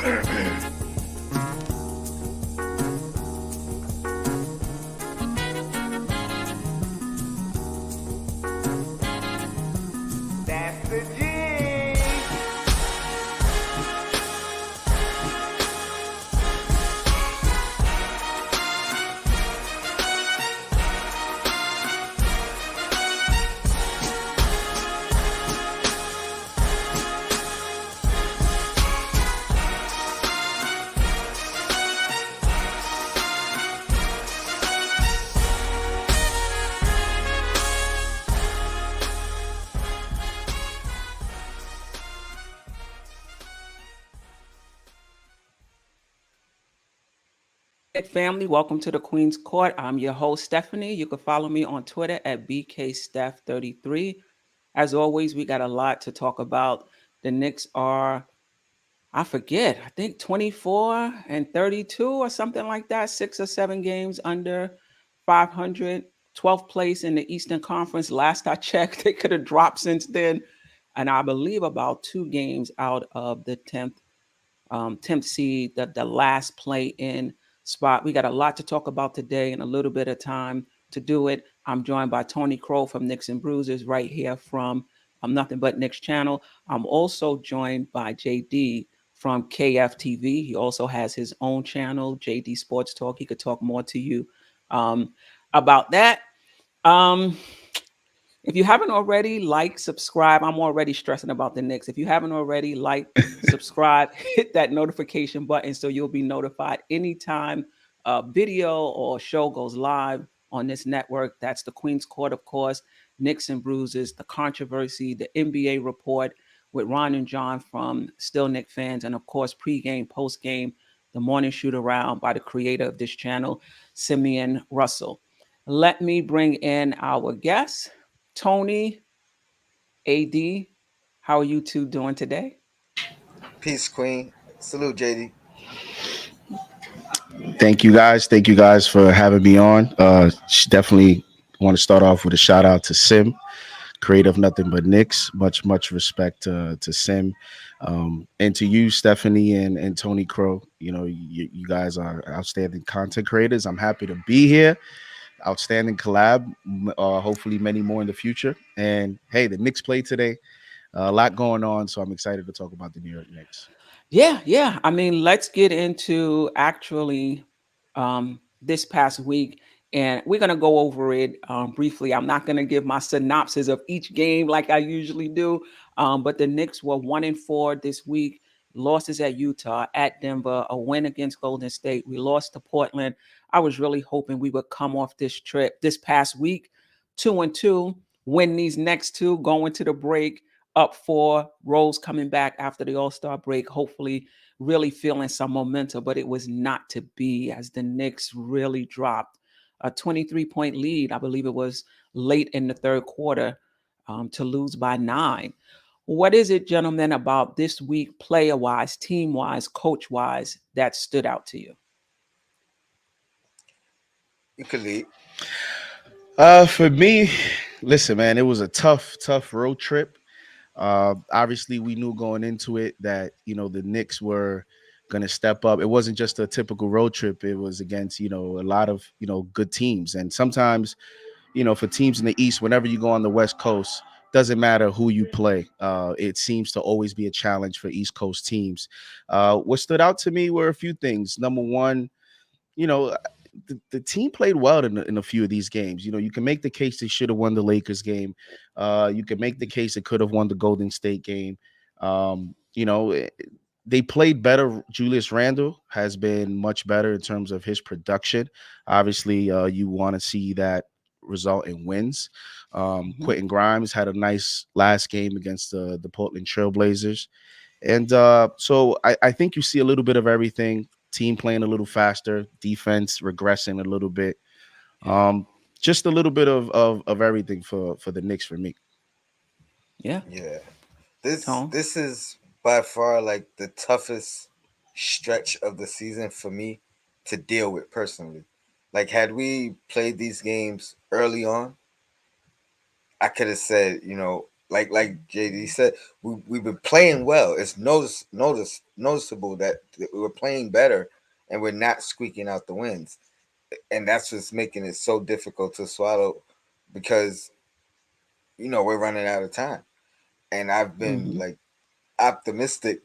That's the G. Family, welcome to the Queen's Court. I'm your host, Stephanie. You can follow me on Twitter at BKSteph33. As always, we got a lot to talk about. The Knicks are, I forget, I think 24 and 32 or something like that, 6 or 7 games under 500, 12th place in the Eastern Conference. Last I checked, they could have dropped since then. And I believe about 2 games out of the 10th seed, the last play in spot. We got a lot to talk about today and a little bit of time to do it. I'm joined by Tony Crow from Knicks and Bruises right here from Nothing But Knicks channel. I'm also joined by JD from KFTV. He also has his own channel, JD Sports Talk. He could talk more to you about that. If you haven't already, like, subscribe. I'm already stressing about the Knicks. If you haven't already, like, subscribe, hit that notification button so you'll be notified anytime a video or show goes live on this network. That's the Queen's Court, of course, Knicks and Bruises, the controversy, the NBA report with Ron and John from Still Knick Fans, and of course, pregame, postgame, the morning shoot around by the creator of this channel, Simeon Russell. Let me bring in our guests. Tony, AD, how are you two doing today? Peace, Queen. Salute, JD. Thank you guys. Thank you guys for having me on. Definitely want to start off with a shout out to Sim, creator of Nothing But Knicks. Much respect to Sim, and to you, Stephanie and Tony Crow. You know, you guys are outstanding content creators. I'm happy to be here. Outstanding collab. Hopefully, many more in the future. And hey, the Knicks played today. A lot going on, so I'm excited to talk about the New York Knicks. Yeah. I mean, let's get into actually this past week, and we're going to go over it briefly. I'm not going to give my synopsis of each game like I usually do, but the Knicks were 1-4 this week. Losses at Utah, at Denver, a win against Golden State. We lost to Portland. I was really hoping we would come off this trip this past week 2-2, win these next 2, go into the break up 4, Rose coming back after the All-Star break, hopefully really feeling some momentum, but it was not to be as the Knicks really dropped a 23-point lead. I believe it was late in the third quarter to lose by 9. What is it, gentlemen, about this week, player-wise, team-wise, coach-wise, that stood out to you? You could lead. For me, listen, man, it was a tough road trip. Obviously, we knew going into it that the Knicks were going to step up. It wasn't just a typical road trip. It was against a lot of good teams, and sometimes for teams in the East, whenever you go on the West Coast, doesn't matter who you play. It seems to always be a challenge for East Coast teams. What stood out to me were a few things. Number one, the team played well in a few of these games. You can make the case they should have won the Lakers game. You can make the case they could have won the Golden State game. They played better. Julius Randle has been much better in terms of his production. Obviously, you want to see that result in wins. Quentin Grimes had a nice last game against the Portland Trailblazers. And so I think you see a little bit of everything. Team playing a little faster, defense regressing a little bit. Just a little bit of everything for the Knicks for me. Yeah. This is by far like the toughest stretch of the season for me to deal with personally. Like, had we played these games early on, I could have said, like JD said, we've been playing well. It's noticeable that we're playing better, and we're not squeaking out the wins, and that's what's making it so difficult to swallow, because we're running out of time, and I've been Mm-hmm. like optimistic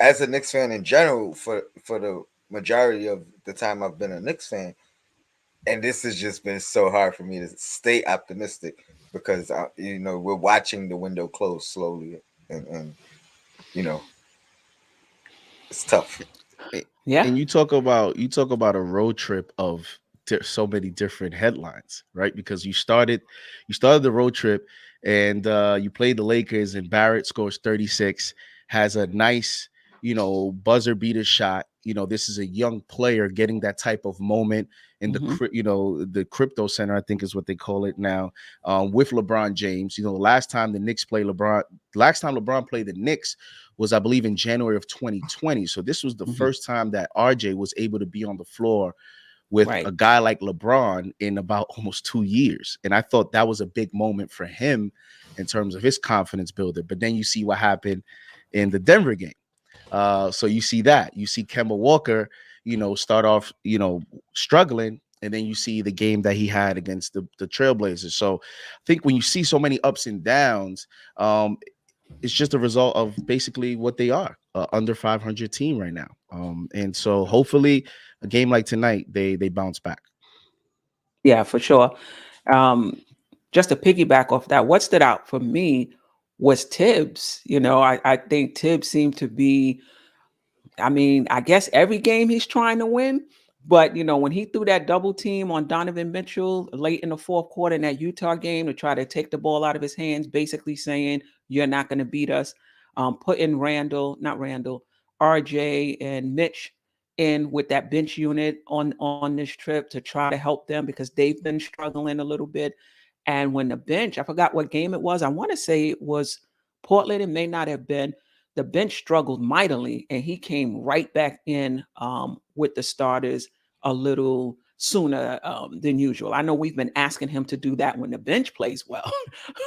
as a Knicks fan in general for the majority of the time I've been a Knicks fan, and this has just been so hard for me to stay optimistic because we're watching the window close slowly, and you know it's tough. A- Yeah. And you talk about a road trip of so many different headlines, right? Because you started the road trip, and you played the Lakers, and Barrett scores 36, has a nice, buzzer beater shot. This is a young player getting that type of moment in Mm-hmm. the crypto center, I think is what they call it now, with LeBron James. Last time LeBron played the Knicks was, I believe, in January of 2020. So this was the Mm-hmm. first time that RJ was able to be on the floor with Right. a guy like LeBron in about almost 2 years. And I thought that was a big moment for him in terms of his confidence builder. But then you see what happened in the Denver game. So you see that. You see Kemba Walker, start off, struggling. And then you see the game that he had against the Trailblazers. So I think when you see so many ups and downs, it's just a result of basically what they are, under 500 team right now. And so hopefully a game like tonight, they bounce back. Yeah, for sure. Um, just to piggyback off that, what stood out for me was Tibbs. I think Tibbs seemed to be, I mean, I guess every game he's trying to win. But when he threw that double team on Donovan Mitchell late in the fourth quarter in that Utah game to try to take the ball out of his hands, basically saying you're not going to beat us, putting RJ and Mitch in with that bench unit on this trip to try to help them because they've been struggling a little bit. And when the bench, I forgot what game it was. I want to say it was Portland. It may not have been, the bench struggled mightily, and he came right back in with the starters a little sooner than usual. I know we've been asking him to do that when the bench plays well,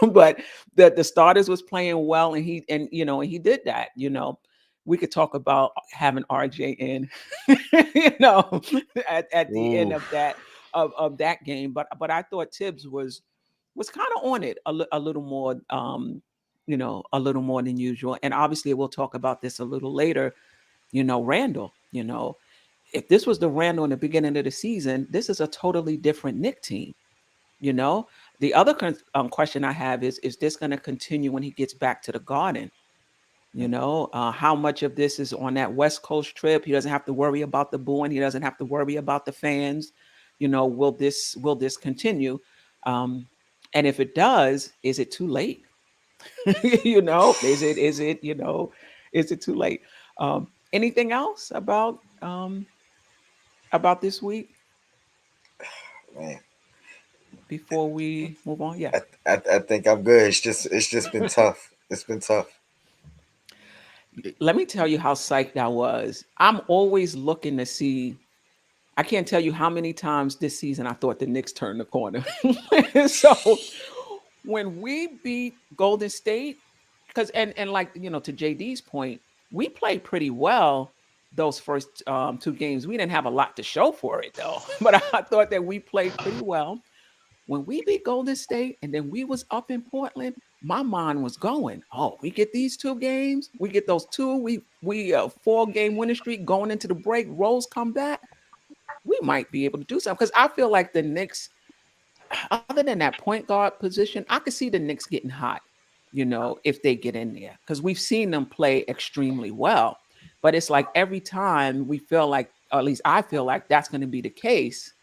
but the starters was playing well, and he did that. We could talk about having RJ in, at the end Ooh. of that game, but I thought Tibbs was kind of on it a little more. A little more than usual. And obviously, we'll talk about this a little later. Randall, if this was the Randall in the beginning of the season, this is a totally different Nick team. You know, the other question I have is this going to continue when he gets back to the Garden? How much of this is on that West Coast trip? He doesn't have to worry about the booing. He doesn't have to worry about the fans. Will this continue? Um, and if it does, is it too late? Is it too late? Anything else about this week Man, before we move on? Yeah. I think I'm good. It's just been tough. It's been tough. Let me tell you how psyched I was. I'm always looking to see. I can't tell you how many times this season I thought the Knicks turned the corner. So when we beat Golden State, because and like to JD's point, we played pretty well those first two games. We didn't have a lot to show for it though, but I thought that we played pretty well. When we beat Golden State and then we was up in Portland, my mind was going, oh, we get these two games, we get those two, we 4-game winning streak going into the break, Rose come back, we might be able to do something. Because I feel like the Knicks, other than that point guard position, I could see the Knicks getting hot, if they get in there. Because we've seen them play extremely well. But it's like every time we feel like, or at least I feel like that's going to be the case,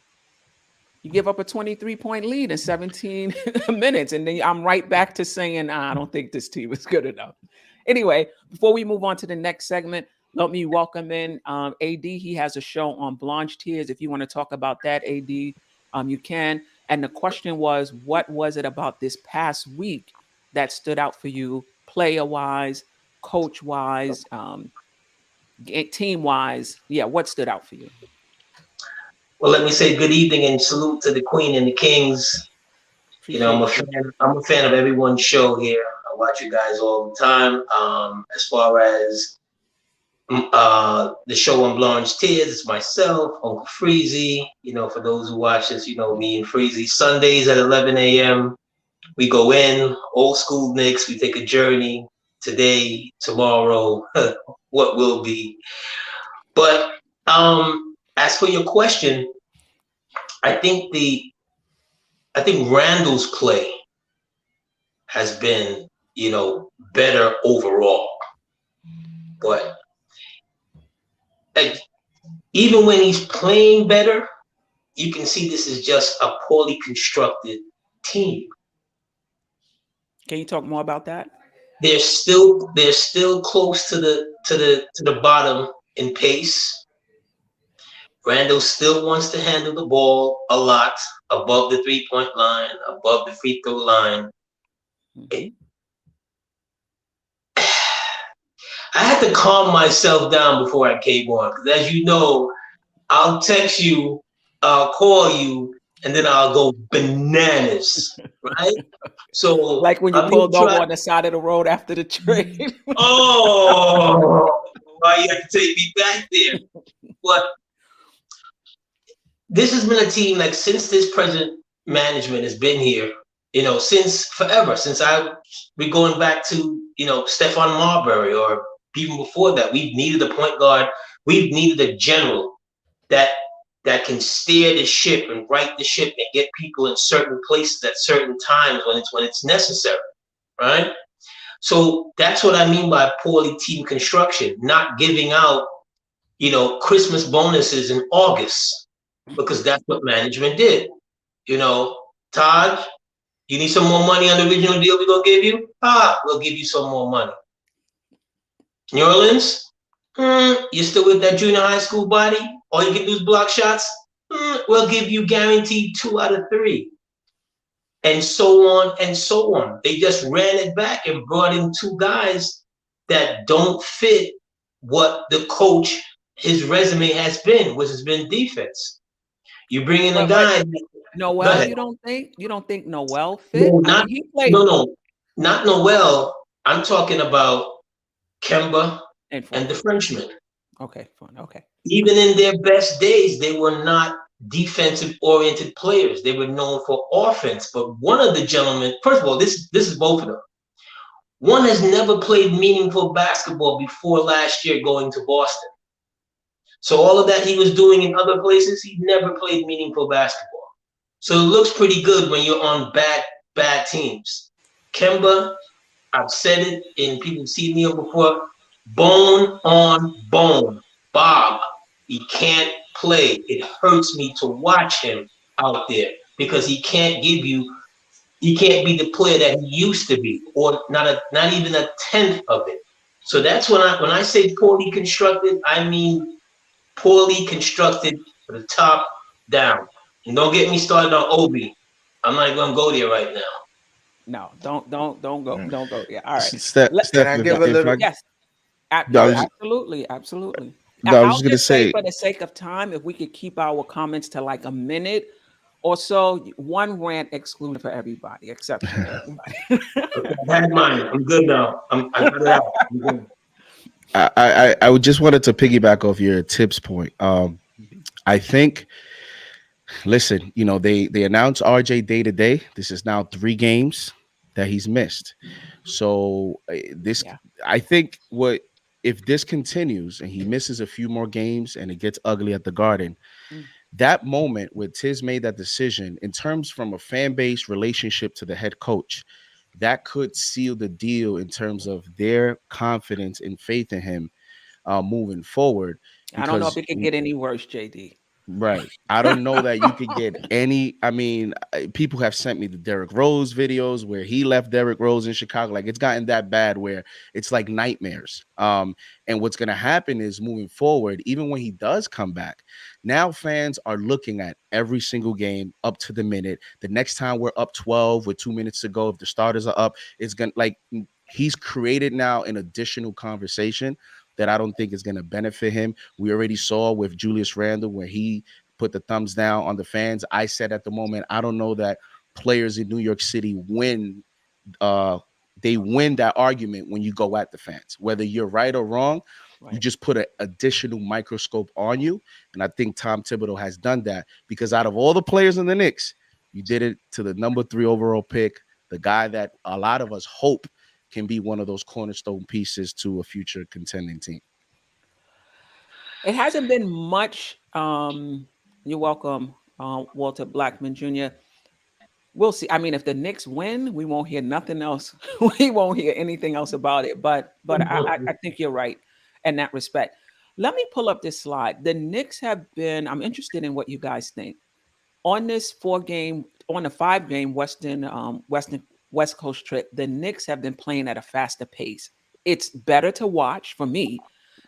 you give up a 23-point lead in 17 minutes. And then I'm right back to saying, I don't think this team is good enough. Anyway, before we move on to the next segment, let me welcome in AD. He has a show on Blanche Tears. If you want to talk about that, AD, you can. And the question was, what was it about this past week that stood out for you, player-wise, coach-wise, team-wise? Yeah, what stood out for you? Well, let me say good evening and salute to the Queen and the Kings. Appreciate you. I'm a fan of everyone's show here. I watch you guys all the time. As far as the show on Blanche Tears, it's myself, Uncle Freezy. For those who watch this, me and Freezy. Sundays at 11 a.m. We go in, old school Knicks. We take a journey today, tomorrow, what will be. But as for your question, I think Randall's play has been, better overall. But like, even when he's playing better, you can see this is just a poorly constructed team. Can you talk more about that? They're still close to the bottom in pace. Randall still wants to handle the ball a lot above the 3-point line, above the free throw line. Mm-hmm. I had to calm myself down before I came on because, as you know, I'll text you, I'll call you, and then I'll go bananas, right? So Like when you let me pulled over try. on the side of the road after the trade. Oh, why you have to take me back there? But this has been a team, like, since this present management has been here, since forever, we're going back to, Stephon Marbury, or even before that. We've needed a point guard. We've needed a general that can steer the ship and right the ship and get people in certain places at certain times when it's necessary, right? So that's what I mean by poorly team construction, not giving out, Christmas bonuses in August, because that's what management did. Todd, you need some more money on the original deal we're gonna give you? We'll give you some more money. New Orleans, you still with that junior high school body? All you can do is block shots? We'll give you guaranteed 2 out of 3. And so on and so on. They just ran it back and brought in 2 guys that don't fit what the coach, his resume has been, which has been defense. You bring in a But guy. Go Noel, ahead. you don't think Noel fit? No, I not mean, he played no, not Noel. I'm talking about Kemba in and the Frenchman. Okay, fine. Okay. Even in their best days, they were not defensive-oriented players. They were known for offense. But one of the gentlemen, first of all, this is both of them. One has never played meaningful basketball before last year going to Boston. So all of that he was doing in other places, he never played meaningful basketball. So it looks pretty good when you're on bad teams. Kemba, I've said it, and people see me before, bone on bone. Bob, he can't play. It hurts me to watch him out there because he can't be the player that he used to be, or not even a tenth of it. So that's when I say poorly constructed, I mean poorly constructed from the top down. And don't get me started on Obi. I'm not gonna go there right now. No, don't go. Yeah, all right. Steph, Can Steph, I give a if I, little? Yes. no, I No, was, absolutely. no, I was I'll just gonna just say, say, for the sake of time, if we could keep our comments to like a minute or so, one rant excluded for everybody, exception to everybody. Okay, I had mine. I'm good now. I got it out. I'm good. I would just wanted to piggyback off your tips point. I think, listen, they announced RJ day to day. This is now 3 games that he's missed. So this, Yeah. I think, what if this continues and he misses a few more games and it gets ugly at the Garden, Mm. that moment where Tiz made that decision, in terms from a fan base relationship to the head coach, that could seal the deal in terms of their confidence and faith in him moving forward. I don't know if Because it could get any worse, JD. right. I don't know that you could get any. I mean, people have sent me the Derrick Rose videos where he left Derrick Rose in Chicago. Like, it's gotten that bad where it's like nightmares. And what's going to happen is, moving forward, even when he does come back, now fans are looking at every single game up to the minute. The next time we're up 12 with 2 minutes to go, if the starters are up, it's going to, like, he's created now an additional conversation that I don't think is going to benefit him. We already saw with Julius Randle where he put the thumbs down on the fans. I said at the moment, I don't know that players in New York City win. Uh, they win that argument when you go at the fans, whether you're right or wrong. You Right. just put an additional microscope on you, and I think Tom Thibodeau has done that because out of all the players in the Knicks, you did it to the number 3 overall pick, the guy that a lot of us hope can be one of those cornerstone pieces to a future contending team. It hasn't been much. You're welcome, Walter Blackman Jr. We'll see. I mean, if the Knicks win, we won't hear nothing else. We won't hear anything else about it. But I think you're right in that respect. Let me pull up this slide. The Knicks have been. I'm interested in what you guys think on this 4 game, on the 5 game West Coast trip. The Knicks have been playing at a faster pace. It's better to watch for me.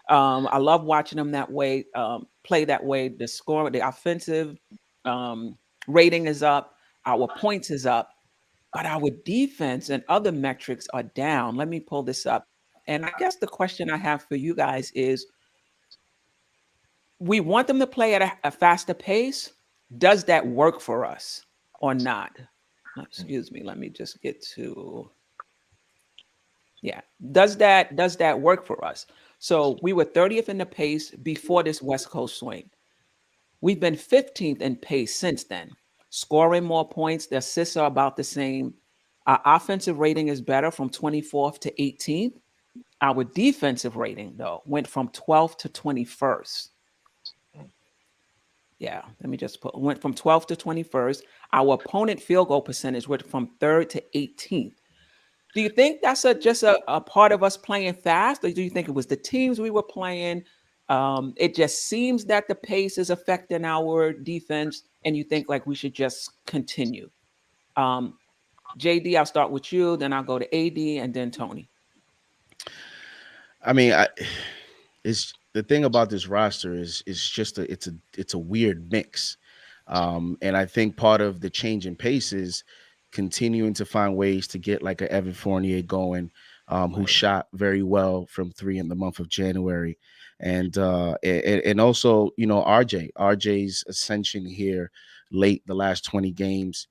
I love watching them that way, play that way. The score, the offensive um, rating is up, our points is up, but our defense and other metrics are down. Let me pull this up. And I guess the question I have for you guys is we want them to play at a faster pace. Does that work for us or not? Excuse me. Let me just get to, yeah. Does that work for us? So we were 30th in the pace before this West Coast swing. We've been 15th in pace since then, scoring more points. The assists are about the same. Our offensive rating is better from 24th to 18th. Our defensive rating, though, went from 12th to 21st. Yeah, let me just put went from 12th to 21st. Our opponent field goal percentage went from 3rd to 18th. Do you think that's just a part of us playing fast, or do you think it was the teams we were playing? It just seems that the pace is affecting our defense, and you think like we should just continue. Um, JD, I'll start with you, then I'll go to AD, and then Tony. I mean, it's the thing about this roster is just it's a weird mix, and I think part of the change in pace is continuing to find ways to get like a Evan Fournier going, who shot very well from 3 in the month of January, and also RJ's ascension here late the last 20 games.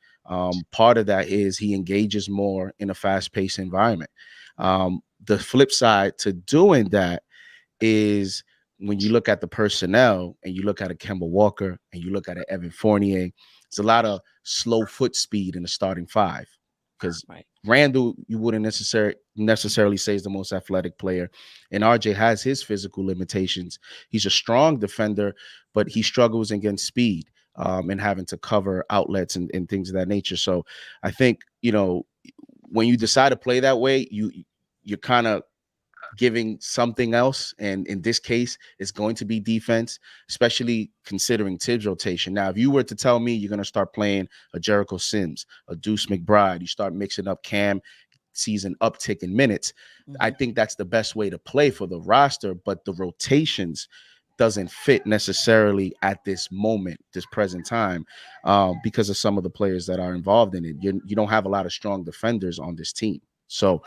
Part of that is he engages more in a fast paced environment. The flip side to doing that is when you look at the personnel and you look at a Kemba Walker and you look at an Evan Fournier, it's a lot of slow foot speed in the starting 5 because Right. Randall, you wouldn't necessarily say is the most athletic player, and RJ has his physical limitations. He's a strong defender, but he struggles against speed and having to cover outlets and things of that nature. So I think when you decide to play that way, you're kind of giving something else. And in this case, it's going to be defense, especially considering Tibs rotation. Now, if you were to tell me you're going to start playing a Jericho Sims, a Deuce McBride, you start mixing up Cam, sees an uptick in minutes, I think that's the best way to play for the roster. But the rotations doesn't fit necessarily at this moment, this present time, because of some of the players that are involved in it. You don't have a lot of strong defenders on this team. So,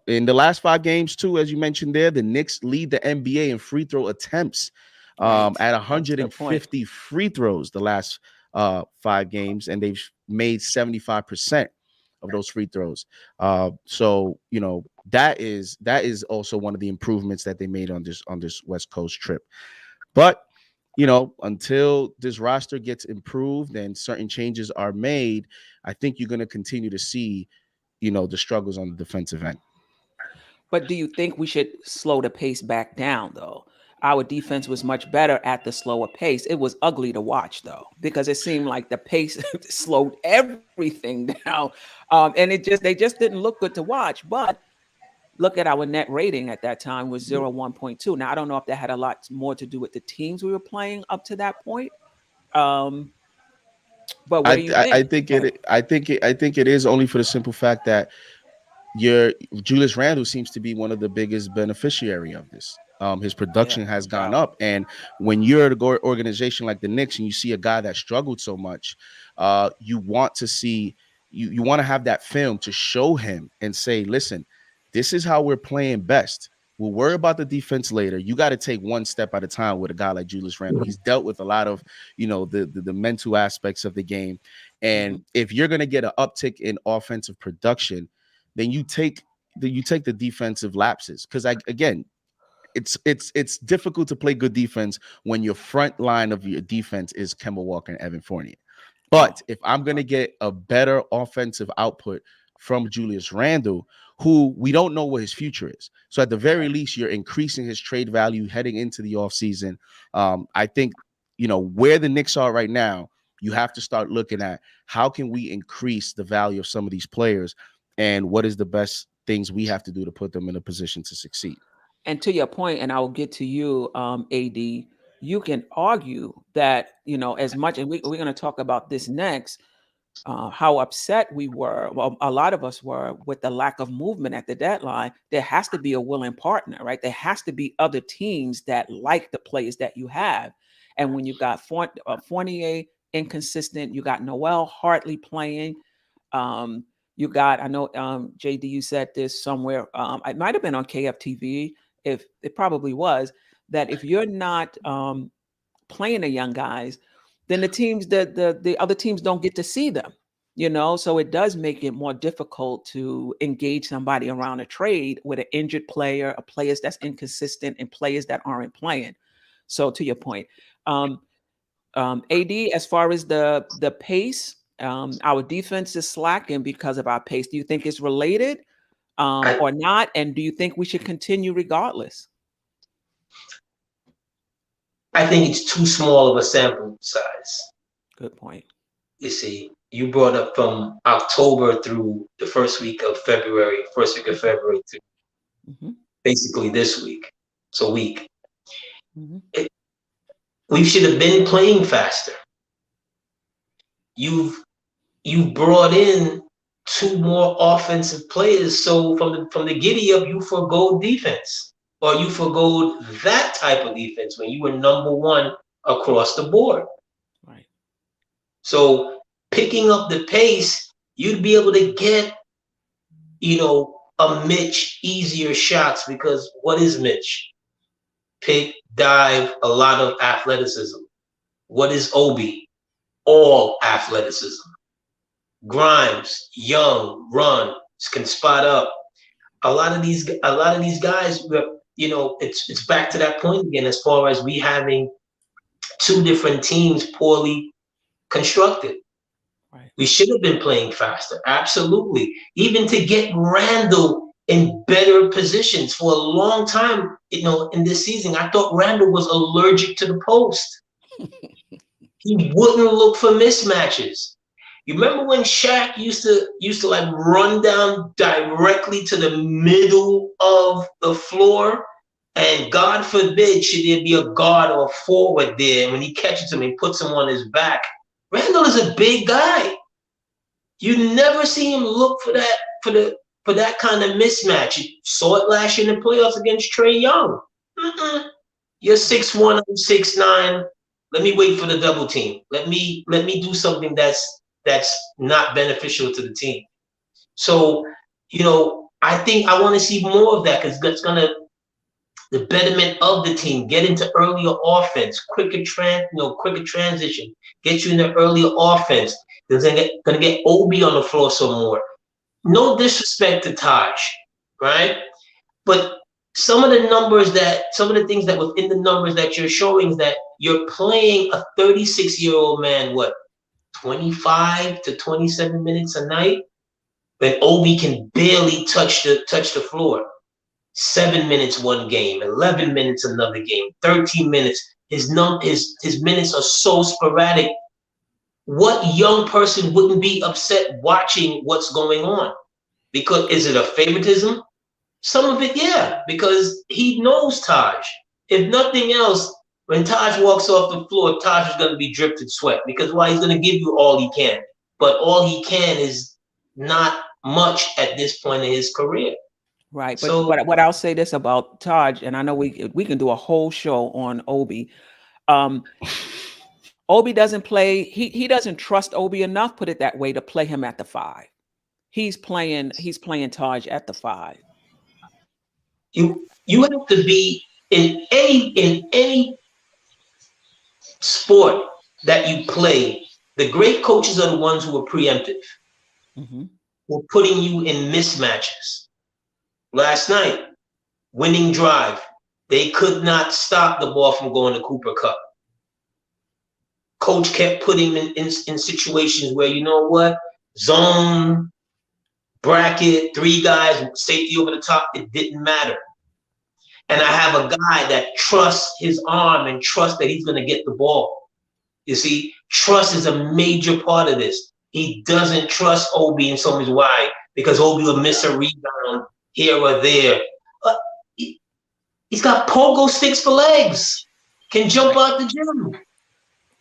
in the last 5 games, too, as you mentioned there, the Knicks lead the NBA in free throw attempts Right. at That's a good point. 150 free throws the last 5 games, and they've made 75% of those free throws. So that is also one of the improvements that they made on this West Coast trip. But until this roster gets improved and certain changes are made, I think you're going to continue to see the struggles on the defensive end. But do you think we should slow the pace back down, though? Our defense was much better at the slower pace. It was ugly to watch, though, because it seemed like the pace slowed everything down, and they just didn't look good to watch. But look at our net rating at that time was 0.1. Now I don't know if that had a lot more to do with the teams we were playing up to that point. Um, but what do you I think? think it is only for the simple fact that your Julius Randle seems to be one of the biggest beneficiary of this. His Yeah, production has no gone doubt. up, and when you're an organization like the Knicks and you see a guy that struggled so much, you want to see you want to have that film to show him and say, listen, this is how we're playing best. We'll worry about the defense later. You got to take one step at a time with a guy like Julius Randle. He's dealt with a lot of, the mental aspects of the game. And if you're going to get an uptick in offensive production, then you take the defensive lapses. Because again, it's difficult to play good defense when your front line of your defense is Kemba Walker and Evan Fournier. But if I'm going to get a better offensive output from Julius Randle, who we don't know what his future is. So at the very least, you're increasing his trade value heading into the offseason. I think, where the Knicks are right now, you have to start looking at how can we increase the value of some of these players and what is the best things we have to do to put them in a position to succeed. And to your point, and I will get to you, AD, you can argue that, as much, and we're going to talk about this next, how upset we were, well, a lot of us were, with the lack of movement at the deadline. There has to be a willing partner, right? There has to be other teams that like the players that you have. And when you got Fournier inconsistent, you got Noel Hartley playing. You got, I know, JD, you said this somewhere. It might have been on KFTV. If it probably was, that if you're not playing the young guys, then the other teams don't get to see them, so it does make it more difficult to engage somebody around a trade with an injured player, a players that's inconsistent, and players that aren't playing. So to your point, AD, as far as the pace, our defense is slacking because of our pace. Do you think it's related or not? And do you think we should continue regardless? I think it's too small of a sample size. Good point. You see, you brought up from October through the first week of February to basically this week. So week. We should have been playing faster. You've brought in 2 more offensive players, so from the giddy up, you forgo defense, or you forgo that type of defense when you were number 1 across the board. Right. So picking up the pace, you'd be able to get, a Mitch easier shots, because what is Mitch? Pick, dive, a lot of athleticism. What is Obi? All athleticism. Grimes, young, run, can spot up. A lot of these guys, it's back to that point again, as far as we having 2 different teams poorly constructed. Right. We should have been playing faster, absolutely. Even to get Randle in better positions. For a long time, in this season, I thought Randle was allergic to the post. He wouldn't look for mismatches. You remember when Shaq used to like run down directly to the middle of the floor, and God forbid should there be a guard or a forward there, and when he catches him, he puts him on his back. Randle is a big guy. You never see him look for that kind of mismatch. You saw it last year in the playoffs against Trae Young. You're 6'1", I'm 6'9". Let me wait for the double team. Let me do something that's not beneficial to the team. So, I think I want to see more of that, because that's the betterment of the team, get into earlier offense, quicker transition, get you in the earlier offense. They're gonna get Obi on the floor some more. No disrespect to Taj, right? But some of the things that within the numbers that you're showing is that you're playing a 36-year-old man, 25 to 27 minutes a night, when Obi can barely touch the floor. 7 minutes one game, 11 minutes another game, 13 minutes. His minutes are so sporadic. What young person wouldn't be upset watching what's going on? Because is it a favoritism? Some of it, yeah, because he knows Taj. If nothing else, when Taj walks off the floor, Taj is going to be dripped in sweat, because he's going to give you all he can. But all he can is not much at this point in his career. Right. But what I'll say this about Taj, and I know we can do a whole show on Obi. Obi doesn't play. He doesn't trust Obi enough, put it that way, to play him at the 5. He's playing Taj at the 5. You have to be in any sport that you play. The great coaches are the ones who are preemptive, Mhm. who are putting you in mismatches. Last night, winning drive, they could not stop the ball from going to Cooper Cup. Coach kept putting him in situations where, you know what, zone, bracket, three guys, safety over the top, it didn't matter. And I have a guy that trusts his arm and trusts that he's going to get the ball. You see, trust is a major part of this. He doesn't trust Obi in so much. Why? Because Obi will miss a rebound here or there. But he's got pogo sticks for legs. Can jump out the gym.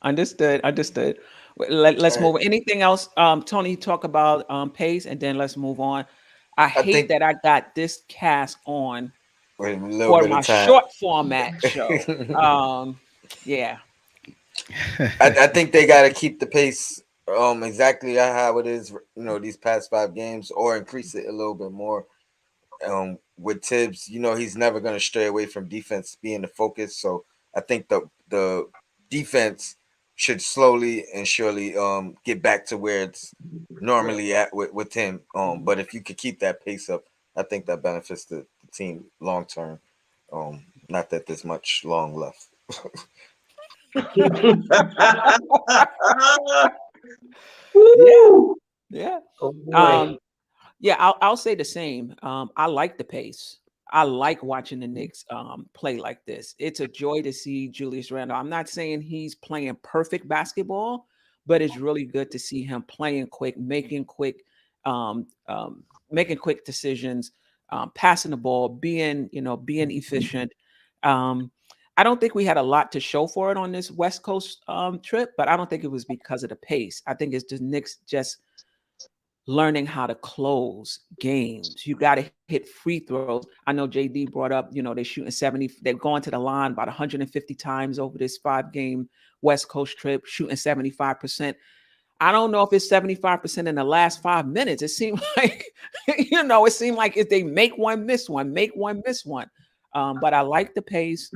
Understood. Understood. Let's All right. move. Anything else, Tony? Talk about pace, and then let's move on. I I hate think that I got this cast on with a little for bit my of time. short format show. Yeah. I think they got to keep the pace exactly how it is, these past 5 games, or increase it a little bit more. With Tibbs, he's never going to stray away from defense being the focus. So I think the defense should slowly and surely get back to where it's normally at with him. But if you could keep that pace up, I think that benefits the team long term. Not that there's much long left. Yeah. Woo! Yeah. Oh boy. Um, Yeah, I'll say the same. I like the pace. I like watching the Knicks play like this. It's a joy to see Julius Randle. I'm not saying he's playing perfect basketball, but it's really good to see him playing quick, um, making quick decisions, passing the ball, being efficient. Um, I don't think we had a lot to show for it on this West Coast trip, but I don't think it was because of the pace. I think it's the Knicks just learning how to close games. You got to hit free throws. I know JD brought up, they're shooting 70, they're going to the line about 150 times over this 5-game West Coast trip, shooting 75%. I don't know if it's 75% in the last 5 minutes. It seemed like, it seemed like if they make one, miss one, make one, miss one. But I like the pace.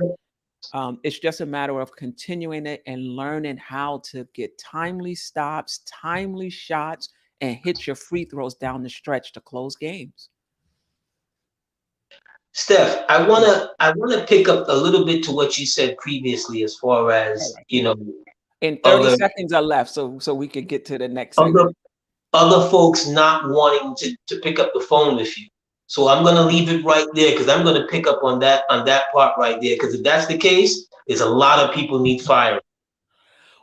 It's just a matter of continuing it and learning how to get timely stops, timely shots, and hit your free throws down the stretch to close games. Steph, I Yeah. wanna I wanna pick up a little bit to what you said previously as far All as, right. In 30 other seconds are left, so we could get to the next other segment. other folks not wanting to pick up the phone with you. So I'm gonna leave it right there because I'm gonna pick up on that part right there. Because if that's the case, there's a lot of people need fire.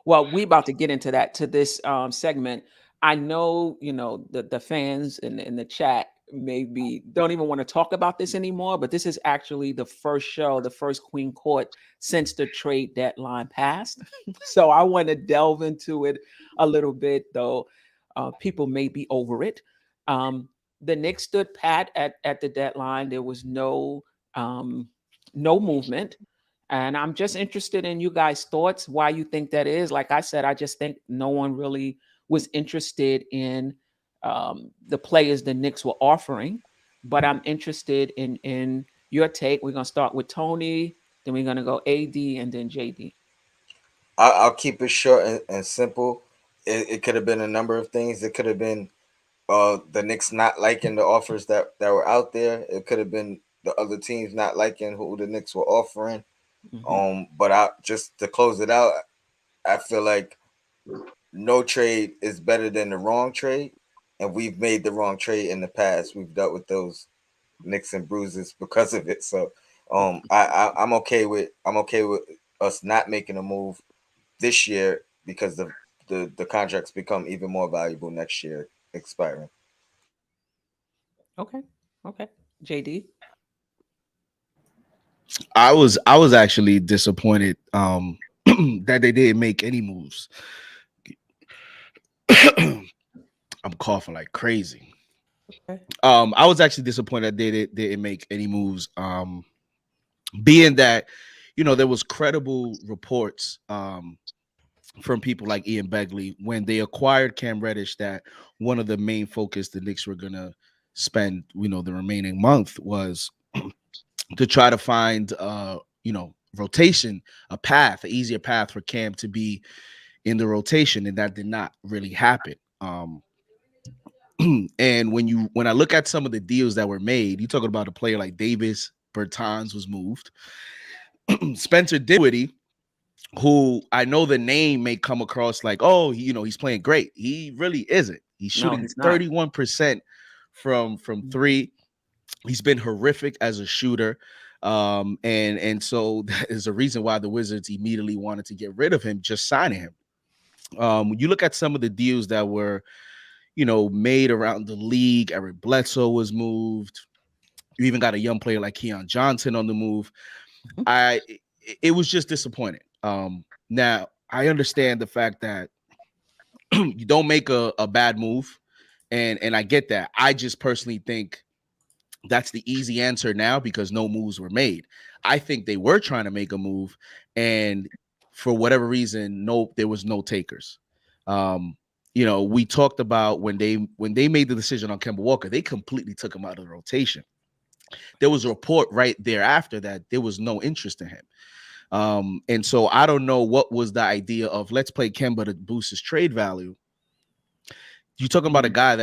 Well, we about to get into that to this segment. I know, the fans in the chat maybe don't even want to talk about this anymore, but this is actually the first show, the first Queen Court since the trade deadline passed. So I want to delve into it a little bit, though. People may be over it. The Knicks stood pat at the deadline. There was um, no movement. And I'm just interested in you guys' thoughts, why you think that is. Like I said, I just think no one really was interested in the players the Knicks were offering. But I'm interested in your take. We're gonna start with Tony, then we're gonna go AD, and then JD. I'll keep it short and simple. It could have been a number of things. It could have been the Knicks not liking the offers that were out there. It could have been the other teams not liking who the Knicks were offering. Mhm. But I just to close it out, I feel like no trade is better than the wrong trade, and we've made the wrong trade in the past. We've dealt with those nicks and bruises because of it. So I'm okay with us not making a move this year because the contracts become even more valuable next year expiring. Okay. Okay. JD. I was actually disappointed that they didn't make any moves. I'm coughing like crazy. Okay. I was actually disappointed that didn't make any moves. Being that, there was credible reports from people like Ian Begley when they acquired Cam Reddish that one of the main focus the Knicks were gonna spend, the remaining month was to try to find rotation, a path, an easier path for Cam to be in the rotation, and that did not really happen. And when I look at some of the deals that were made, you talking about a player like Davis Bertans was moved. Spencer Dinwiddie, who I know the name may come across like, oh, he's playing great. He really isn't. He's shooting he's not. 31% from three. He's been horrific as a shooter. And so that is a reason why the Wizards immediately wanted to get rid of him, just signing him. When you look at some of the deals that were, made around the league, Eric Bledsoe was moved. You even got a young player like Keon Johnson on the move. It was just disappointing. Now I understand the fact that you don't make a bad move, and I get that. I just personally think that's the easy answer now because no moves were made. I think they were trying to make a move, and for whatever reason, there was no takers. We talked about when they made the decision on Kemba Walker, they completely took him out of the rotation. There was a report right thereafter that there was no interest in him. And so I don't know what was the idea of let's play Kemba to boost his trade value. You're talking about a guy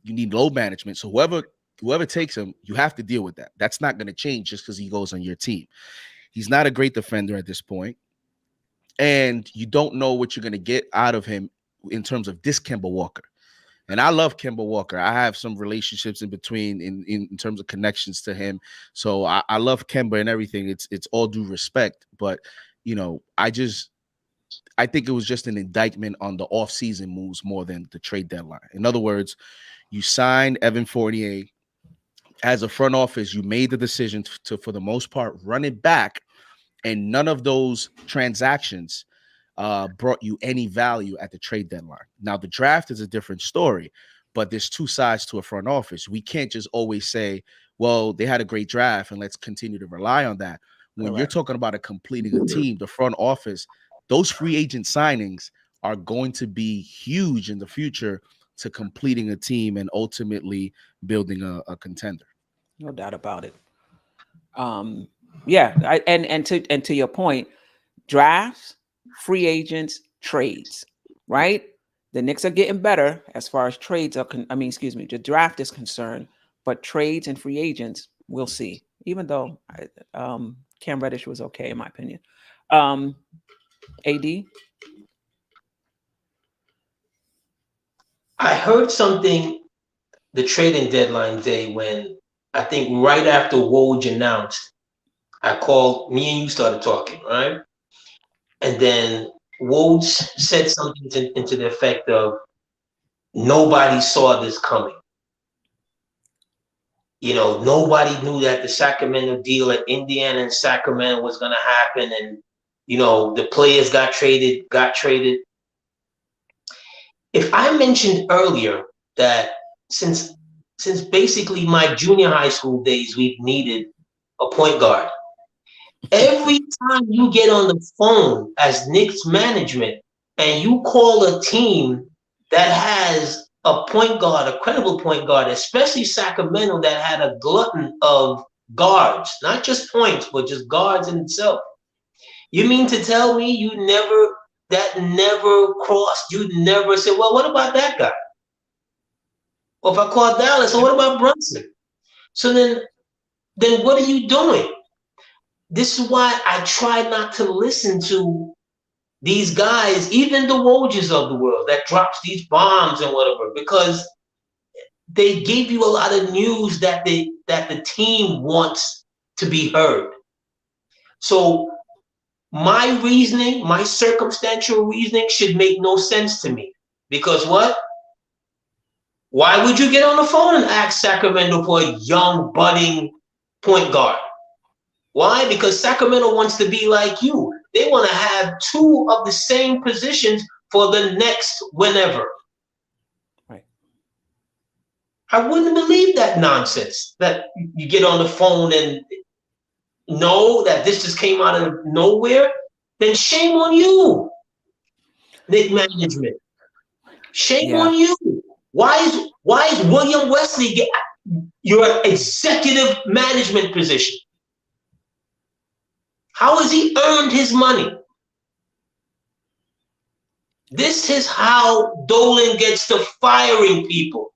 you need load management. So whoever takes him, you have to deal with that. That's not going to change just because he goes on your team. He's not a great defender at this point. And you don't know what you're going to get out of him in terms of this Kemba Walker. And I love Kemba Walker. I have some relationships in between in terms of connections to him. So I love Kemba and everything. It's all due respect. But, I think it was just an indictment on the offseason moves more than the trade deadline. In other words, you signed Evan Fournier. As a front office, you made the decision to for the most part, run it back. And none of those transactions brought you any value at the trade deadline. Now, the draft is a different story, but there's two sides to a front office. We can't just always say, well, they had a great draft and let's continue to rely on that. When you're talking about completing a team, the front office, those free agent signings are going to be huge in the future to completing a team and ultimately building a contender. No doubt about it. Yeah, and to your point, drafts, free agents, trades, right? The Knicks are getting better as far as trades are. The draft is concerned, but trades and free agents, we'll see. Even though Cam Reddish was okay in my opinion. AD. I heard something the trading deadline day when I think right after Woj announced, I called, me and you started talking, right? And then Woj said something into the effect of, nobody saw this coming. Nobody knew that the Sacramento deal at Indiana and Sacramento was going to happen. And, the players got traded. If I mentioned earlier that since basically my junior high school days, we've needed a point guard. Every time you get on the phone as Knicks management and you call a team that has a point guard, a credible point guard, especially Sacramento that had a glutton of guards, not just points, but just guards in itself. You mean to tell me that never crossed, you never said, well, what about that guy? Or if I call Dallas, so what about Brunson? So then what are you doing? This is why I try not to listen to these guys, even the Wojs of the world that drops these bombs and whatever, because they give you a lot of news that the team wants to be heard. So my reasoning, my circumstantial reasoning should make no sense to me. Because what? Why would you get on the phone and ask Sacramento for a young, budding point guard? Why? Because Sacramento wants to be like you. They want to have two of the same positions for the next whenever. Right. I wouldn't believe that nonsense that you get on the phone and know that this just came out of nowhere. Then shame on you, Knick management. Shame on you. Why is William Wesley get your executive management position? How has he earned his money? This is how Dolan gets to firing people.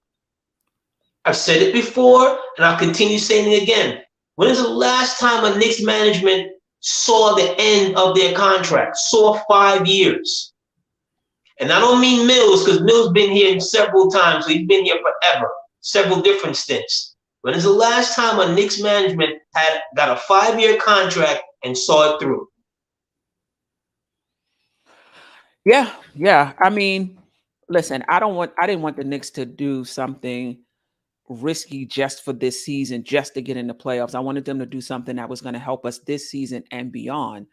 I've said it before, and I'll continue saying it again. When is the last time a Knicks management saw the end of their contract, saw 5 years? And I don't mean Mills, because Mills been here several times, so he's been here forever, several different stints. When is the last time a Knicks management had got a 5-year contract and saw it through? Yeah, yeah. I mean, listen, I didn't want the Knicks to do something risky just for this season, just to get in the playoffs. I wanted them to do something that was going to help us this season and beyond.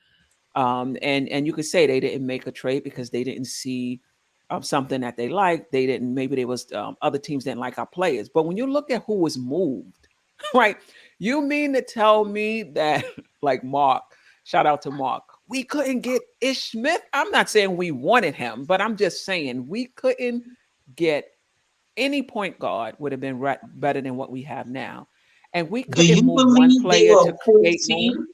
And you could say they didn't make a trade because they didn't see something that they liked. They didn't. Maybe there was other teams didn't like our players. But when you look at who was moved, right? You mean to tell me that like Mark? Shout out to Mark. We couldn't get Ish Smith. I'm not saying we wanted him, but I'm just saying we couldn't get any point guard would have been better than what we have now. And we Do couldn't you move one believe they player were to a full create room. team?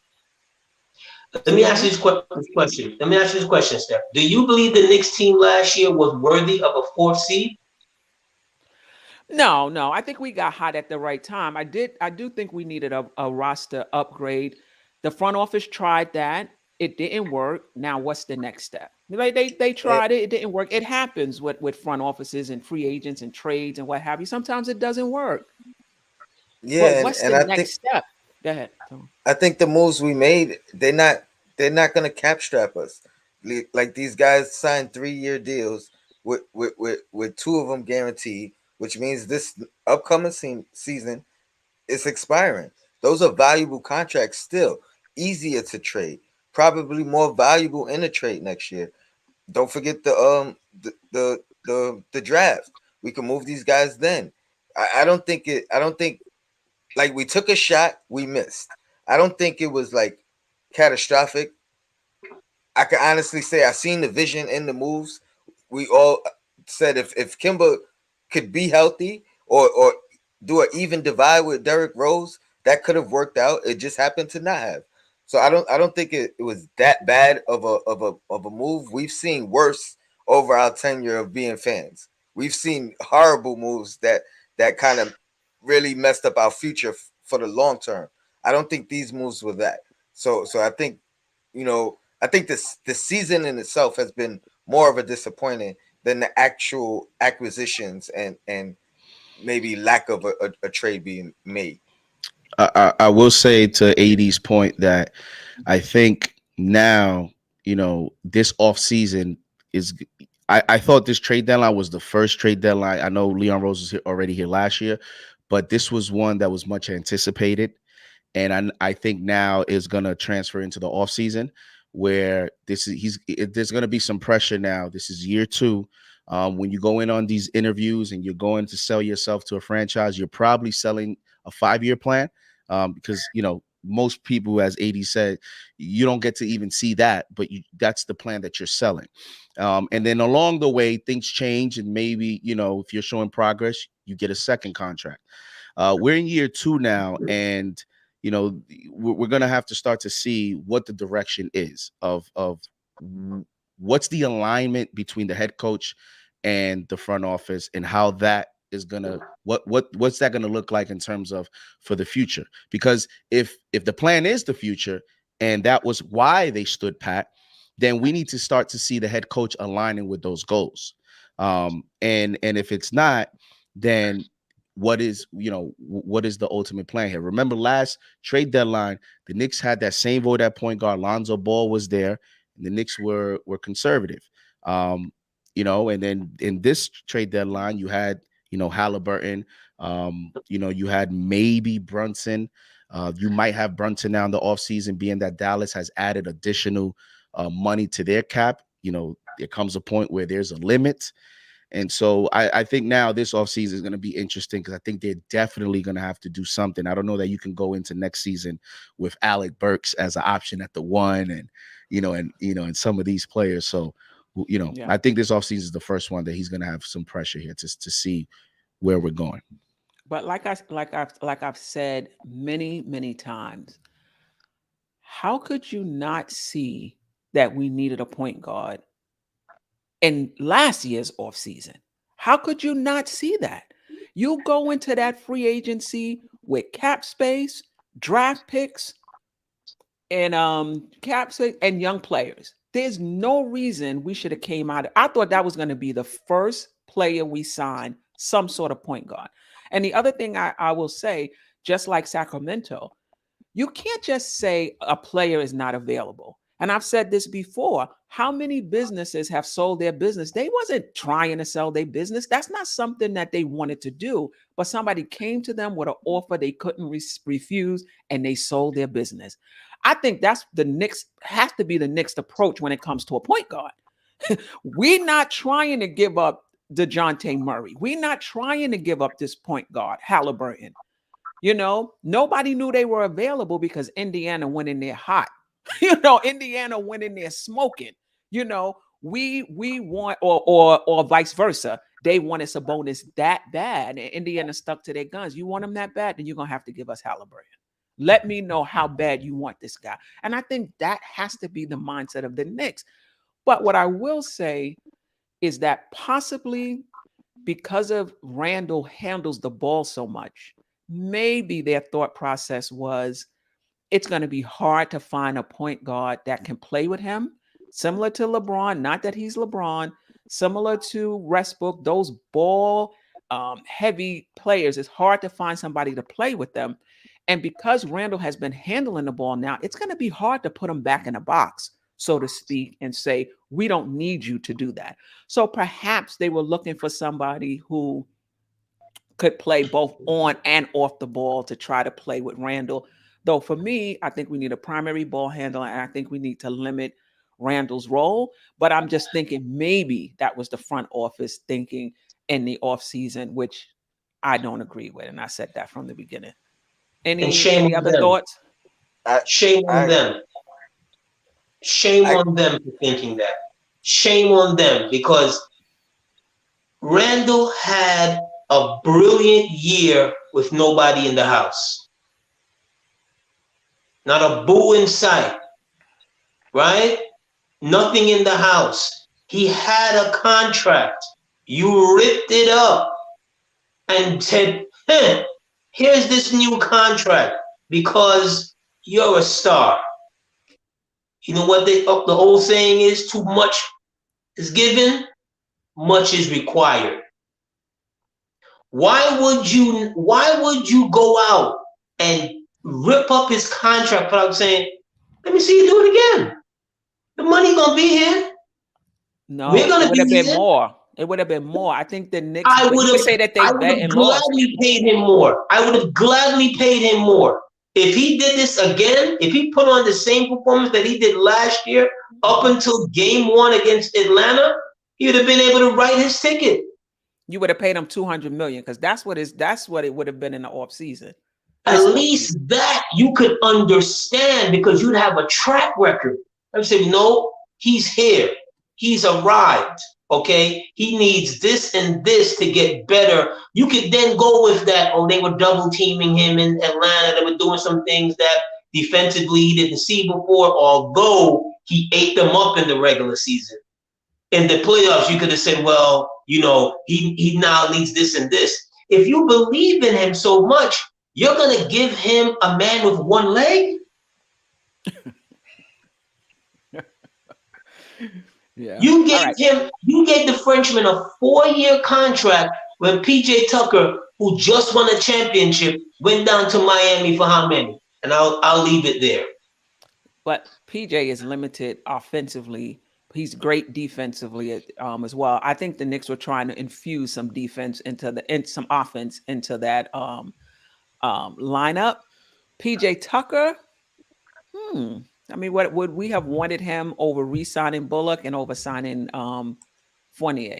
Let Say me it ask you again. this question. Let me ask you this question, Steph. Do you believe the Knicks team last year was worthy of a fourth seed? No, no. I think we got hot at the right time. I do think we needed a roster upgrade. The front office tried that. It didn't work. Now what's the next step? Like they And, tried it, it didn't work. It happens with front offices and free agents and trades and what have you. Sometimes it doesn't work. But yeah, and, what's and the I think next step? Go ahead. Tom. the moves we made, they're not gonna cap strap us. Like these guys signed 3-year deals with two of them guaranteed, which means this upcoming season is expiring. Those are valuable contracts still, easier to trade, probably more valuable in a trade next year. Don't forget the draft. We can move these guys then. I don't think it. I don't think like we took a shot, we missed. I don't think it was like catastrophic. I can honestly say I seen the vision in the moves. We all said if Kimba could be healthy or do an even divide with Derrick Rose, that could have worked out. It just happened to not have. So I don't think it was that bad of a move. We've seen worse over our tenure of being fans. We've seen horrible moves that kind of really messed up our future for the long term. I don't think these moves were that. So I think I think this season in itself has been more of a disappointing than the actual acquisitions and maybe lack of a trade being made. I will say to AD's point that I think now, this off season is. I thought this trade deadline was the first trade deadline. I know Leon Rose was already here last year, but this was one that was much anticipated. And I think now is going to transfer into the offseason where there's going to be some pressure now. This is year two. When you go in on these interviews and you're going to sell yourself to a franchise, you're probably selling a 5-year plan because most people, as AD said, you don't get to even see that, but that's the plan that you're selling. And then along the way, things change, and maybe if you're showing progress, you get a second contract. We're in year two now, and we're going to have to start to see what the direction is of what's the alignment between the head coach and the front office, and how that is gonna what's that gonna look like in terms of for the future. Because if the plan is the future and that was why they stood pat, then we need to start to see the head coach aligning with those goals. And if it's not, then what is the ultimate plan here? Remember last trade deadline, the Knicks had that same vote at point guard. Lonzo Ball was there, and the Knicks were conservative. And then in this trade deadline, you had Halliburton. You had maybe Brunson. You might have Brunson now in the offseason, being that Dallas has added additional money to their cap. There comes a point where there's a limit. And so I think now this offseason is going to be interesting because I think they're definitely going to have to do something. I don't know that you can go into next season with Alec Burks as an option at the one and some of these players. So, Yeah. I think this offseason is the first one that he's going to have some pressure here to see where we're going. But like I've said many, many times, how could you not see that we needed a point guard in last year's offseason. How could you not see that? You go into that free agency with cap space, draft picks, and caps and young players. There's no reason we should have came out. I thought that was going to be the first player we signed, some sort of point guard. And the other thing I will say, just like Sacramento, you can't just say a player is not available. And I've said this before. How many businesses have sold their business? They wasn't trying to sell their business. That's not something that they wanted to do. But somebody came to them with an offer they couldn't refuse, and they sold their business. I think that's the Knicks, has to be the Knicks approach when it comes to a point guard. We're not trying to give up DeJounte Murray. We're not trying to give up this point guard, Halliburton. You know, nobody knew they were available because Indiana went in there hot. Indiana went in there smoking. We want, or vice versa. They wanted Sabonis that bad, and Indiana stuck to their guns. You want him that bad, then you're gonna have to give us Halliburton. Let me know how bad you want this guy. And I think that has to be the mindset of the Knicks. But what I will say is that possibly because of Randall handles the ball so much, maybe their thought process was it's going to be hard to find a point guard that can play with him, similar to LeBron. Not that he's LeBron, similar to Westbrook, those ball heavy players. It's hard to find somebody to play with them. And because Randall has been handling the ball now, it's going to be hard to put him back in a box, so to speak, and say, we don't need you to do that. So perhaps they were looking for somebody who could play both on and off the ball to try to play with Randall. Though for me, I think we need a primary ball handler, and I think we need to limit Randall's role. But I'm just thinking maybe that was the front office thinking in the offseason, which I don't agree with. And I said that from the beginning. And shame Any on other them. thoughts? Shame on them. Shame on them for thinking that. Shame on them, because Randall had a brilliant year with nobody in the house. Not a boo in sight, right? Nothing in the house. He had a contract. You ripped it up and said, here's this new contract because you're a star. You know what the whole saying is? Too much is given, much is required. Why would you go out and rip up his contract without saying, let me see you do it again? The money gonna be here. No, We're gonna it would have be been here. more. It would have been more. I think the Knicks, I but would you have could say that they bet and lost. gladly paid him more. I would have gladly paid him more. If he did this again, if he put on the same performance that he did last year up until game 1 against Atlanta, he would have been able to write his ticket. You would have paid him $200 million, because that's what it would have been in the off season. At least that you could understand, because you'd have a track record. I would say, no, he's here. He's arrived. Okay, he needs this and this to get better. You could then go with that. Oh, they were double teaming him in Atlanta. They were doing some things that defensively he didn't see before, although he ate them up in the regular season. In the playoffs, you could have said, well, he now needs this and this. If you believe in him so much, you're going to give him a man with one leg? Yeah. You gave the Frenchman a 4-year contract when PJ Tucker, who just won a championship, went down to Miami for how many? And I'll leave it there. But PJ is limited offensively. He's great defensively as well. I think the Knicks were trying to infuse some defense some offense into that lineup. PJ Tucker, I mean, what would we have wanted him over re-signing Bullock and over signing Fournier?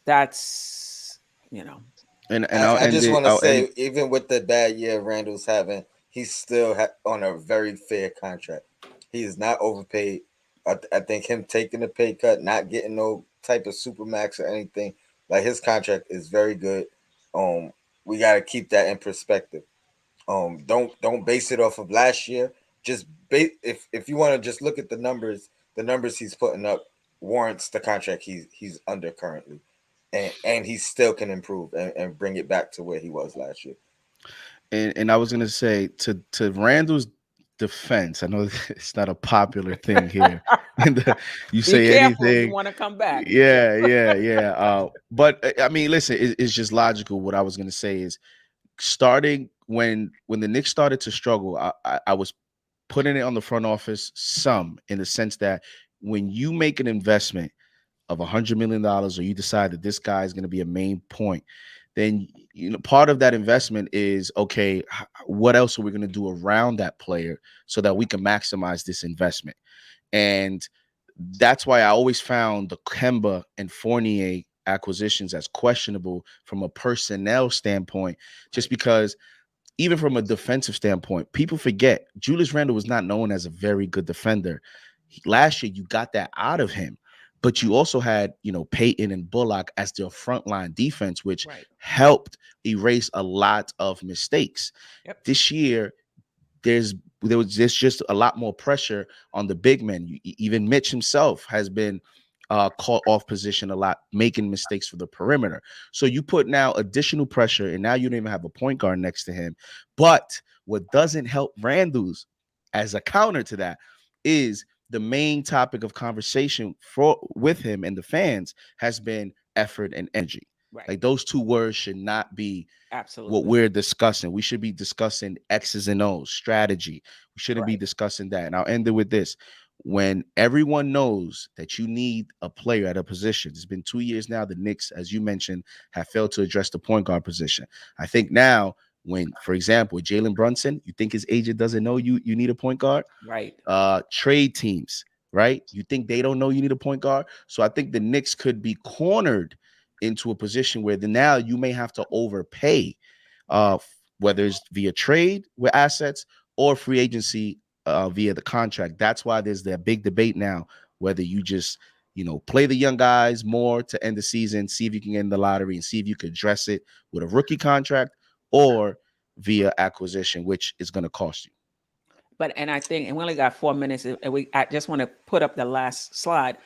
That's And I just want to say, even with the bad year Randall's having, he's still on a very fair contract. He is not overpaid. I think him taking a pay cut, not getting no type of supermax or anything, like his contract is very good. We got to keep that in perspective. Don't base it off of last year. Just if you want to just look at the numbers he's putting up, warrants the contract he's under currently, and he still can improve and bring it back to where he was last year. And I was gonna say to Randall's defense, I know it's not a popular thing here. And you Be say careful if you anything, want to come back. Be yeah, careful. yeah, yeah. But I mean, listen, it's just logical. What I was gonna say is starting when the Knicks started to struggle, I was putting it on the front office some in the sense that when you make an investment of $100 million or you decide that this guy is going to be a main point, then part of that investment is okay, what else are we going to do around that player so that we can maximize this investment? And that's why I always found the Kemba and Fournier acquisitions as questionable from a personnel standpoint, just because even from a defensive standpoint, people forget Julius Randle was not known as a very good defender. Last year, you got that out of him, but you also had, Peyton and Bullock as their frontline defense, which Right. helped erase a lot of mistakes. Yep. This year, there's there's just a lot more pressure on the big men. Even Mitch himself has been caught off position a lot, making mistakes for the perimeter. So you put now additional pressure, and now you don't even have a point guard next to him. But what doesn't help Randall's as a counter to that is the main topic of conversation for with him and the fans has been effort and energy. Right. Like those two words should not be what Absolutely. we're discussing. We should be discussing X's and O's, strategy. We shouldn't be Right. discussing that. And I'll end it with this. When everyone knows that you need a player at a position, it's been 2 years now. The Knicks, as you mentioned, have failed to address the point guard position. I think now, when, for example, Jalen Brunson, you think his agent doesn't know you need a point guard? Right. Trade teams, right? You think they don't know you need a point guard? So I think the Knicks could be cornered into a position where now you may have to overpay, uh, whether it's via trade with assets or free agency via the contract. That's why there's that big debate now whether you just play the young guys more to end the season, see if you can get in the lottery, and see if you could address it with a rookie contract or via acquisition, which is going to cost you. But and I think, and we only got 4 minutes, and I just want to put up the last slide.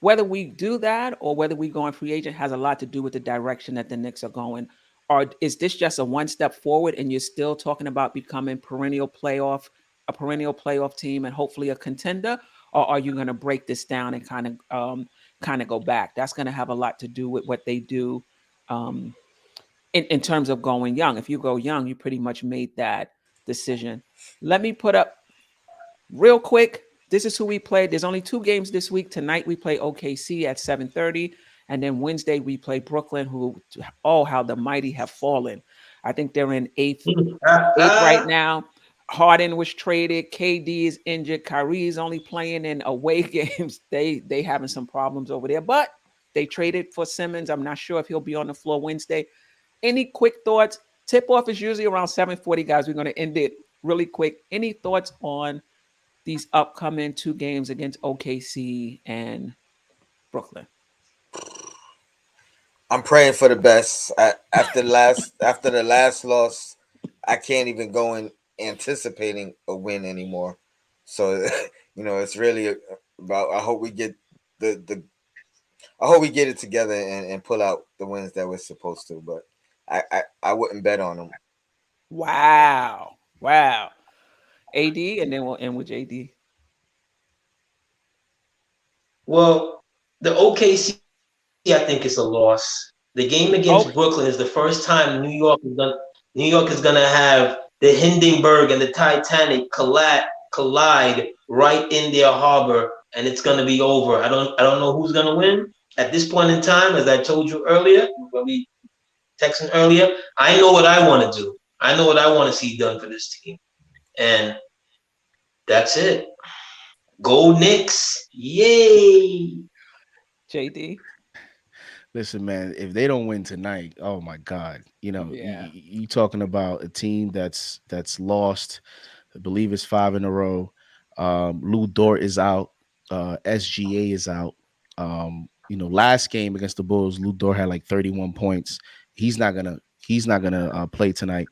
Whether we do that or whether we go on free agent has a lot to do with the direction that the Knicks are going. Or is this just a one step forward, and you're still talking about becoming a perennial playoff team, and hopefully a contender? Or are you going to break this down and kind of go back? That's going to have a lot to do with what they do um, in terms of going young. If you go young, you pretty much made that decision. Let me put up real quick. This is who we played. There's only 2 games this week. Tonight we play OKC at 7:30, and then Wednesday we play Brooklyn, who, oh, how the mighty have fallen. I think they're in eighth right now. Harden was traded. KD is injured. Kyrie is only playing in away games. They having some problems over there, but they traded for Simmons. I'm not sure if he'll be on the floor Wednesday. Any quick thoughts? Tip off is usually around 7:40, guys. We're going to end it really quick. Any thoughts on these upcoming 2 games against OKC and Brooklyn? I'm praying for the best. After the last loss, I can't even go in anticipating a win anymore. So it's really about. I hope we get the I hope we get it together and pull out the wins that we're supposed to. But I wouldn't bet on them. Wow. Wow. AD, and then we'll end with JD. Well, the OKC, I think, is a loss. The game Oh, against Brooklyn is the first time New York is gonna have the Hindenburg and the Titanic collide right in their harbor, and it's gonna be over. I don't know who's gonna win at this point in time. As I told you earlier when we texting earlier, I know what I want to do. I know what I want to see done for this team, and that's it. Go Knicks! Yay! JD. Listen, man, if they don't win tonight, oh my God, Yeah. you talking about a team that's lost. I believe it's 5 in a row. Lou Dort is out. SGA is out. Last game against the Bulls, Lou Dort had like 31 points. He's not gonna play tonight.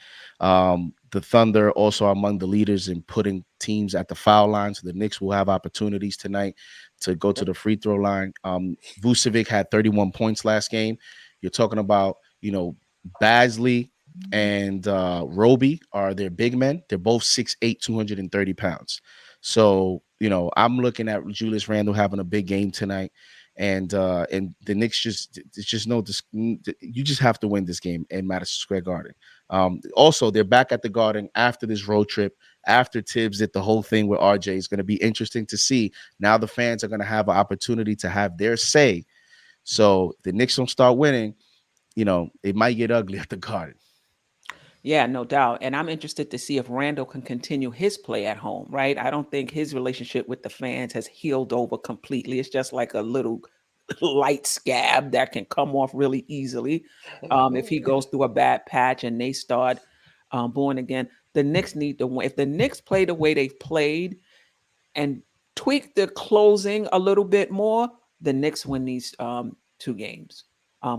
the Thunder also are among the leaders in putting teams at the foul line. So the Knicks will have opportunities tonight to go to the free throw line. Vucevic had 31 points last game. You're talking about, Basley and Roby are their big men. They're both 6'8", 230 pounds. So, I'm looking at Julius Randle having a big game tonight. And the Knicks just know this. You just have to win this game in Madison Square Garden. Also, they're back at the Garden after this road trip. After Tibbs did the whole thing with RJ, it's going to be interesting to see. Now the fans are going to have an opportunity to have their say. So if the Knicks don't start winning, it might get ugly at the Garden. Yeah, no doubt. And I'm interested to see if Randall can continue his play at home, right? I don't think his relationship with the fans has healed over completely. It's just like a little light scab that can come off really easily if he goes through a bad patch and they start booing again. The Knicks need to win. If the Knicks play the way they've played and tweak the closing a little bit more, the Knicks win these two games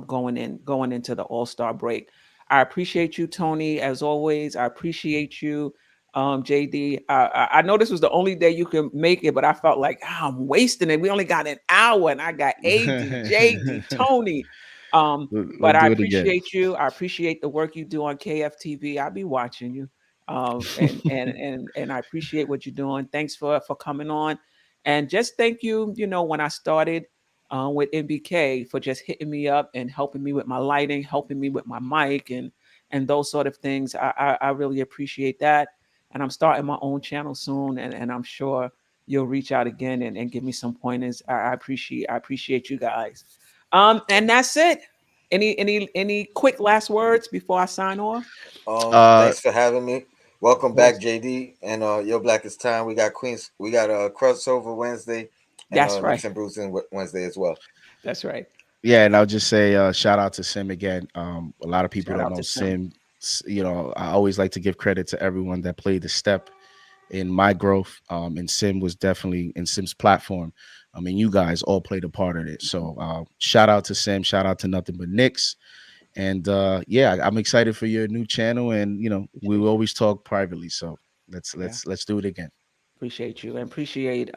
going into the All-Star break. I appreciate you, Tony, as always. I appreciate you, JD. I know this was the only day you can make it, but I felt like I'm wasting it. We only got an hour, and I got AD, JD, Tony. But Let's I do it again. appreciate you. I appreciate the work you do on KFTV. I'll be watching you. And I appreciate what you're doing. Thanks for coming on, and just thank you. When I started with MBK for just hitting me up and helping me with my lighting, helping me with my mic, and those sort of things. I really appreciate that. And I'm starting my own channel soon, and I'm sure you'll reach out again and give me some pointers. I appreciate you guys. And that's it. Any quick last words before I sign off? Uh, Thanks for having me. Welcome Of back, course. JD. And Your Blackest Time. We got Queens. We got a crossover Wednesday, and That's right. Knicks and Bruce Wednesday as well. That's right. yeah, and I'll just say shout out to Sim again. A lot of people Shout don't out know to Sim. Sim. I always like to give credit to everyone that played the step in my growth. And Sim was definitely in Sim's platform. I mean, you guys all played a part in it. So shout out to Sim. Shout out to Nothing But Knicks. And yeah, I'm excited for your new channel. And we Appreciate will you. always talk privately. So let's Yeah. let's let's do it again. Appreciate you and appreciate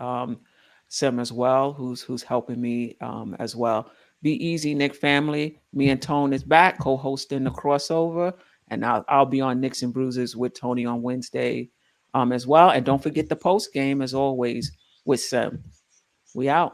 Sim as well, who's helping me as well. Be easy, Nick family. Me and Tone is back co-hosting the crossover, and I'll be on Knicks and Bruises with Tony on Wednesday as well. And don't forget the post game as always with Sim. We out.